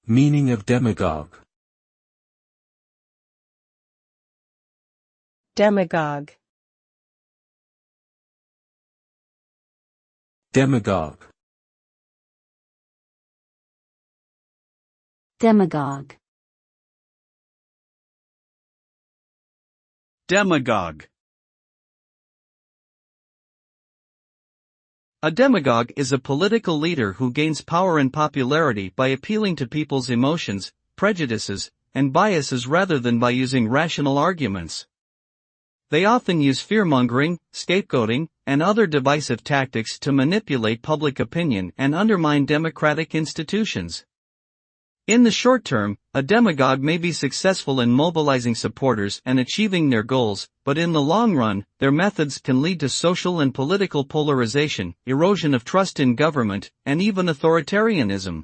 Meaning of demagogue. Demagogue. Demagogue. Demagogue. Demagogue. A demagogue is a political leader who gains power and popularity by appealing to people's emotions, prejudices, and biases rather than by using rational arguments. They often use fear-mongering, scapegoating, and other divisive tactics to manipulate public opinion and undermine democratic institutions. In the short term, a demagogue may be successful in mobilizing supporters and achieving their goals, but in the long run, their methods can lead to social and political polarization, erosion of trust in government, and even authoritarianism.